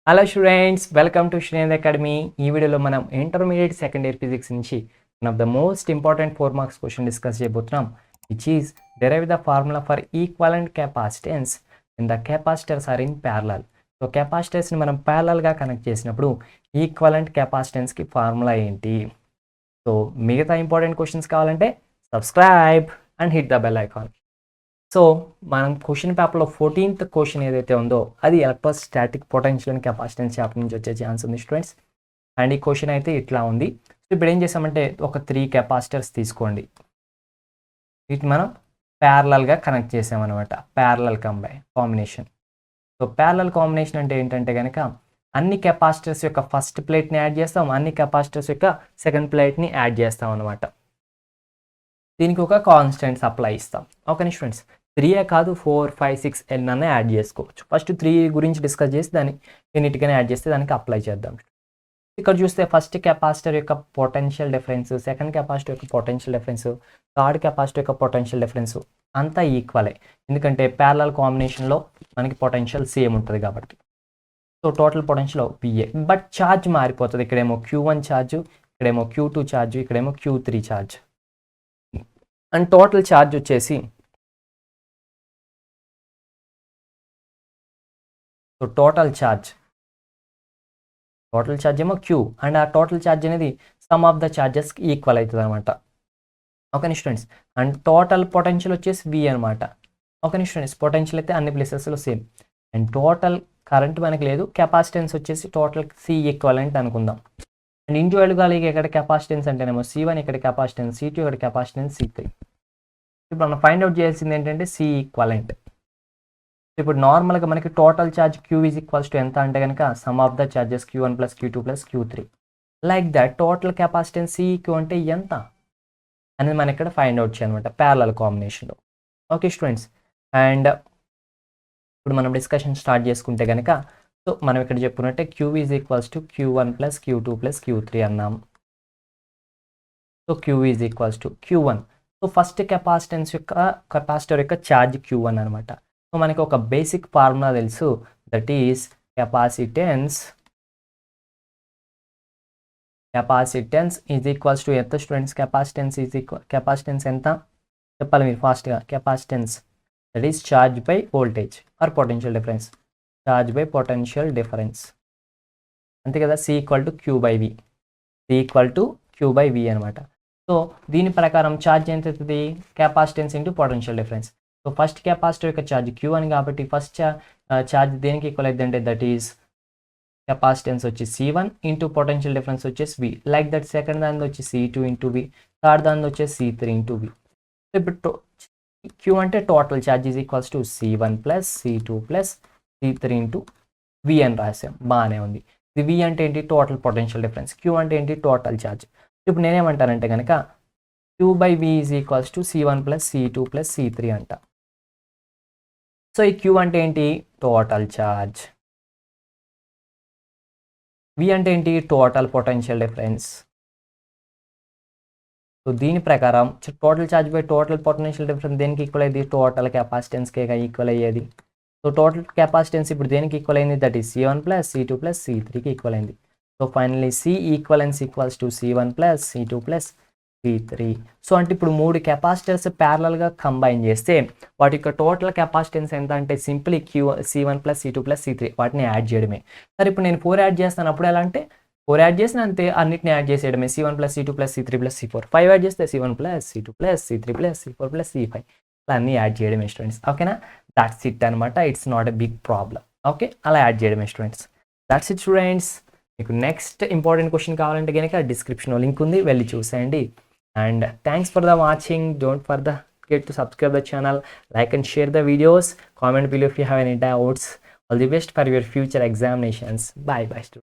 Hello students, welcome to Srinendra academy. ఈ వీడియోలో మనం ఇంటర్మీడియట్ సెకండ్ ఇయర్ ఫిజిక్స్ నుంచి one of the most important 4 marks question discuss చేయబోతున్నాం. Which is derive the formula for equivalent capacitance and the capacitors are in parallel. So కెపాసిటర్స్ని మనం ప్యారలల్గా connect చేసినప్పుడు equivalent కెపాసిటెన్స్కి ఫార్ములా ఏంటి? సో మిగతా important questions కావాలంటే subscribe and hit the bell icon. So మనం క్వశ్చన్ పేపర్లో 14th క్వశ్చన్ ఏదైతే ఉందో అది electrostatic potential and capacitance chapter నుంచి వచ్చే ఛాన్స్ ఉంది స్టూడెంట్స్. అండ్ ఈ క్వశ్చన్ అయితే ఇట్లా ఉంది. సో ఇప్పుడు ఏం చేసామంటే ఒక 3 కెపాసిటర్స్ తీసుకోండి, వీటిని మనం ప్యారలల్గా కనెక్ట్ చేసామన్నమాట. Parallel combination. So parallel combination అంటే ఏంటంటే కనుక అన్ని కెపాసిటర్స్ యొక్క ఫస్ట్ ప్లేట్ని యాడ్ చేస్తాం, అన్ని కెపాసిటర్స్ యొక్క సెకండ్ ప్లేట్ని యాడ్ చేస్తాం అనమాట. దీనికి ఒక కాన్స్టెంట్ సప్లై ఇస్తాం. ఓకే స్టూడెంట్స్, 3 కాదు 4, 5, 6 ఎన్నైనా యాడ్ చేసుకోవచ్చు. ఫస్ట్ 3 గురించి డిస్కస్ చేసి దాన్ని ఎన్నిటికైనా యాడ్ చేస్తే దానికి అప్లై చేద్దాం. ఇక్కడ చూస్తే ఫస్ట్ కెపాసిటర్ యొక్క పొటెన్షియల్ డిఫరెన్స్, సెకండ్ కెపాసిటర్ యొక్క పొటెన్షియల్ డిఫరెన్స్, థర్డ్ కెపాసిటర్ యొక్క పొటెన్షియల్ డిఫరెన్స్ అంతా ఈక్వలే, ఎందుకంటే ప్యారలల్ కాంబినేషన్లో మనకి పొటెన్షియల్ సేమ్ ఉంటుంది కాబట్టి. So total potential PA, but charge మారిపోతుంది. ఇక్కడేమో Q1 ఛార్జ్, ఇక్కడేమో Q2 ఛార్జ్, ఇక్కడేమో Q3 charge. And total charge వచ్చేసి టోటల్ ఛార్జ్ ఏమో Q, అండ్ ఆ టోటల్ ఛార్జ్ అనేది సమ్ ఆఫ్ ద ఛార్జెస్కి ఈక్వల్ అవుతుంది అనమాట. Okay students, and total potential వచ్చేసి V అనమాట. ఓకే స్టూడెంట్స్, పొటెన్షియల్ అయితే అన్ని ప్లేసెస్లో సేమ్. అండ్ టోటల్ కరెంట్ మనకి లేదు, కెపాసిటెన్స్ వచ్చేసి టోటల్ C ఈక్వలెంట్ అనుకుందాం. అండ్ ఇండివిజువల్గా ఇక్కడ కెపాసిటెన్స్ అంటేనేమో C1, ఇక్కడ కెపాసిటెన్స్ C2, ఇక్కడ కెపాసిటెన్స్ C3. ఇప్పుడు మనం ఫైండ్ అవుట్ చేయాల్సింది ఏంటంటే C ఈక్వలెంట్. ఇప్పుడు నార్మల్గా మనకి total charge Q is equals to ఎంత అంటే కనుక some of the charges Q1 plus Q2 plus Q3. Like that total capacitance CQ అంటే ఎంత అనేది మనం ఇక్కడ ఫైండ్ అవుట్ చేయాలన్నమాట ప్యారలల్ కాంబినేషన్లో. ఓకే స్టూడెంట్స్, అండ్ ఇప్పుడు మనం డిస్కషన్ స్టార్ట్ చేసుకుంటే కనుక సో మనం ఇక్కడ చెప్పుకున్నట్టే Q is equals to Q1 plus Q2 plus Q3 అన్నాం. So Q is equals to Q1. So first capacitor యొక్క ఛార్జ్ Q1 అనమాట. సో మనకి ఒక బేసిక్ ఫార్ములా తెలుసు, that is capacitance is equals to ఎంత స్టూడెంట్స్? కెపాసిటెన్స్ ఎంత చెప్పాలి మీరు ఫాస్ట్గా? Capacitance that is charge by voltage or potential difference. Charge by potential difference అంతే కదా. C equal to Q by V అనమాట. సో దీని ప్రకారం ఛార్జ్ ఎంత అవుతుంది? Capacitance into potential difference. So first capacitor యొక్క ఛార్జ్ Q1 కాబట్టి ఫస్ట్ ఛార్జ్ దేనికి ఈక్వల్ అవుతుందంటే దట్ ఈస్ కెపాసిటెన్స్ వచ్చి C1 ఇంటూ పొటెన్షియల్ డిఫరెన్స్ వచ్చేసి V. లైక్ దట్ సెకండ్ దాని వచ్చి C2 ఇంటూ V, థర్డ్ దాని వచ్చేసి C3 ఇంటూ V. ఇప్పుడు Q అంటే total charge is equals to C1 plus C2 plus C3 into V అని రాసాం, బాగానే ఉంది. ఇది V అంటే ఏంటి? Total potential difference. Q అంటే ఏంటి? Total charge. ఇప్పుడు నేనేమంటానంటే కనుక Q by V is equals to C1 plus C2 plus C3 అంట. సో ఈ Q అంటే ఏంటి? Total charge. V అంటే ఏంటి? Total potential difference. సో దీని ప్రకారం total charge by total potential difference దేనికి ఈక్వల్ అయ్యేది? టోటల్ కెపాసిటెన్స్కే ఈక్వల్ అయ్యేది. సో టోటల్ కెపాసిటెన్స్ ఇప్పుడు దేనికి ఈక్వల్ అయింది? That is C1 plus C2 plus C3కి ఈక్వల్ అయింది. So finally C equivalence equals to C1 plus C2 plus C3. So అంటే ఇప్పుడు 3 కెపాసిటర్స్ ప్యారలల్గా కంబైన్ చేస్తే వాటి యొక్క టోటల్ కెపాసిటెన్స్ ఎంత అంటే simply C1 plus C2 plus C3 వాటిని యాడ్ చేయడమే. సరే ఇప్పుడు నేను 4 యాడ్ చేస్తాను, అప్పుడు ఎలా అంటే 4 యాడ్ చేసిన అంతే, అన్నిటిని యాడ్ చేసేయడమే. C1 plus C2 plus C3 plus C4. 5 add చేస్తే C1 plus C2 plus C3 plus C4 plus C5 అలా అన్నీ యాడ్ చేయడమే స్టూడెంట్స్. ఓకేనా? దాట్స్ ఇట్ అనమాట. It's not a big problem. Okay, అలా యాడ్ చేయడమే స్టూడెంట్స్. That's it students. మీకు next important question కావాలంటే కనుక డిస్క్రిప్షన్లో లింక్ ఉంది, వెళ్ళి చూసేయండి. And thanks for the watching. Don't forget to subscribe the channel, like and share the videos, comment below if you have any doubts. All the best for your future examinations. Bye students.